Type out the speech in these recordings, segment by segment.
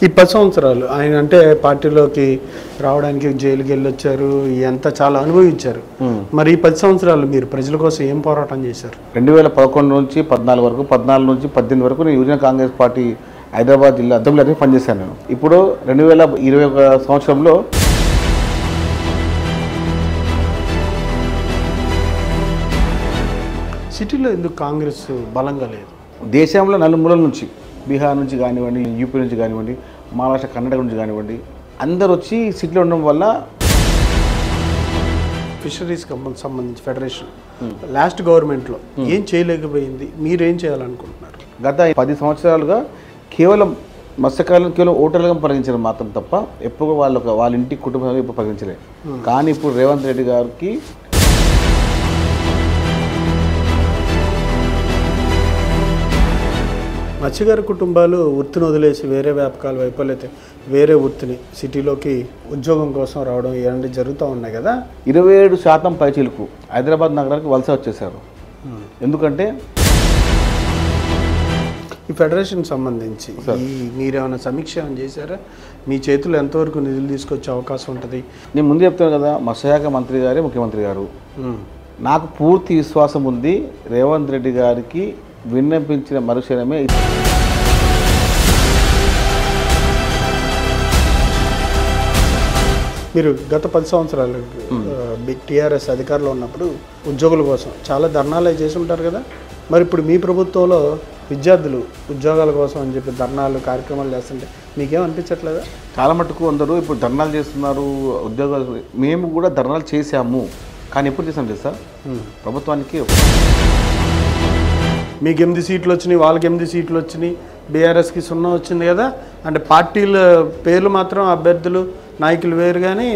ఈ 10 సంవత్సరాలు ఆయన అంటే పార్టీలోకి రావడానికి జైలుకి వెళ్ళొచ్చారు, ఎంత చాలా అనుభవించారు. మరి ఈ 10 సంవత్సరాలు మీరు ప్రజల కోసం ఏం పోరాటం చేశారు? 2011 నుంచి 14 వరకు, 14 నుంచి 18 వరకు నేను యూనియన్ కాంగ్రెస్ పార్టీ హైదరాబాద్ జిల్లా అద్దెంలో పనిచేశాను నేను. ఇప్పుడు 2021 సంవత్సరంలో సిటీలో ఎందుకు కాంగ్రెస్ బలంగా లేదు? దేశంలో నలుమూలల నుంచి, బీహార్ నుంచి కానివ్వండి, యూపీ నుంచి కానివ్వండి, మహారాష్ట్ర కర్ణాటక నుంచి కానివ్వండి, అందరు వచ్చి సిటీలో ఉండడం వల్ల ఫిషరీస్ సంబంధించి ఫెడరేషన్ లాస్ట్ గవర్నమెంట్లో ఏం చేయలేకపోయింది, మీరేం చేయాలనుకుంటున్నారు? గత 10 సంవత్సరాలుగా కేవలం మత్స్యకారులను కేవలం ఓటర్లుగా పరిగణించడం మాత్రం తప్ప ఎప్పుడు వాళ్ళ ఇంటి కుటుంబం ఇప్పుడు పరిగణించలేదు. కానీ ఇప్పుడు రేవంత్ రెడ్డి గారికి మత్స్యకార కుటుంబాలు వృత్తిని వదిలేసి వేరే వ్యాపకాల వైపు లేకపోతే వేరే వృత్తిని సిటీలోకి ఉద్యోగం కోసం రావడం ఇవన్నీ జరుగుతూ ఉన్నాయి కదా. 27% పైచీలకు హైదరాబాద్ నగరానికి వలస వచ్చేసారు. ఎందుకంటే ఈ ఫెడరేషన్ సంబంధించి మీరేమైనా సమీక్ష చేశారా? మీ చేతులు ఎంతవరకు నిధులు తీసుకొచ్చే అవకాశం ఉంటుంది? నేను ముందు చెప్తాను కదా, మత్స్యశాఖ మంత్రి గారే ముఖ్యమంత్రి గారు. నాకు పూర్తి విశ్వాసం ఉంది, రేవంత్ రెడ్డి గారికి విన్నపించిన మరుక్షణమే మీరు గత 10 సంవత్సరాలు టీఆర్ఎస్ అధికారంలో ఉన్నప్పుడు ఉద్యోగుల కోసం చాలా ధర్నాలు చేసి ఉంటారు కదా. మరి ఇప్పుడు మీ ప్రభుత్వంలో విద్యార్థులు ఉద్యోగాల కోసం అని చెప్పి ధర్నాలు కార్యక్రమాలు చేస్తుంటే మీకేం అనిపించట్లేదా? చాలా మటుకు అందరూ ఇప్పుడు ధర్నాలు చేస్తున్నారు, ఉద్యోగాలు. మేము కూడా ధర్నాలు చేశాము, కానీ ఎప్పుడు చేసాం తెలుసా? ప్రభుత్వానికి మీకు 8 సీట్లు వచ్చినాయి, వాళ్ళకి 8 సీట్లు వచ్చినాయి, బీఆర్ఎస్కి 0 వచ్చింది కదా. అంటే పార్టీల పేర్లు మాత్రం అభ్యర్థులు నాయకులు వేరు, కానీ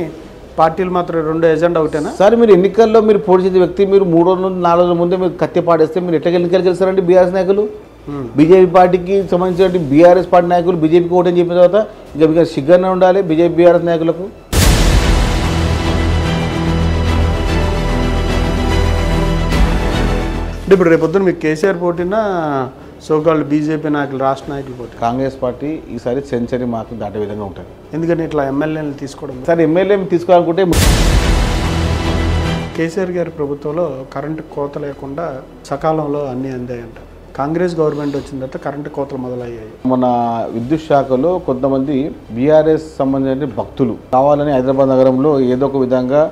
పార్టీలు మాత్రం 2 ఎజెండా ఒకటేనా? సార్, మీరు ఎన్నికల్లో మీరు పోటీ చేసే వ్యక్తి మీరు 3 రోజుల నుండి 4 రోజుల ముందే మీరు కత్తి పాడేస్తే మీరు ఎట్లా ఎన్నికలు గెలుస్తారండి? బీఆర్ఎస్ నాయకులు బీజేపీ పార్టీకి సంబంధించిన బీఆర్ఎస్ పార్టీ నాయకులు బీజేపీకి ఓటని చెప్పిన తర్వాత ఇంకా సిగ్గుగానే ఉండాలి బీజేపీ బీఆర్ఎస్ నాయకులకు. అంటే ఇప్పుడు రేపొద్దున మీకు కేసీఆర్ పోటీనా సోకాళ్ళు బీజేపీ నాయకులు రాష్ట్ర నాయకులు పోటీ? కాంగ్రెస్ పార్టీ ఈసారి సెంచరీ మార్కులు దాటే విధంగా ఉంటుంది. ఎందుకని ఇట్లా ఎమ్మెల్యేలు తీసుకోవడం? సార్, ఎమ్మెల్యే తీసుకోవాలనుకుంటే కేసీఆర్ గారి ప్రభుత్వంలో కరెంటు కోత లేకుండా సకాలంలో అన్నీ అందాయంట. కాంగ్రెస్ గవర్నమెంట్ వచ్చిన తర్వాత కరెంటు కోతలు మొదలయ్యాయి. మన విద్యుత్ శాఖలో కొంతమంది బీఆర్ఎస్ సంబంధించిన భక్తులు కావాలని హైదరాబాద్ నగరంలో ఏదో ఒక విధంగా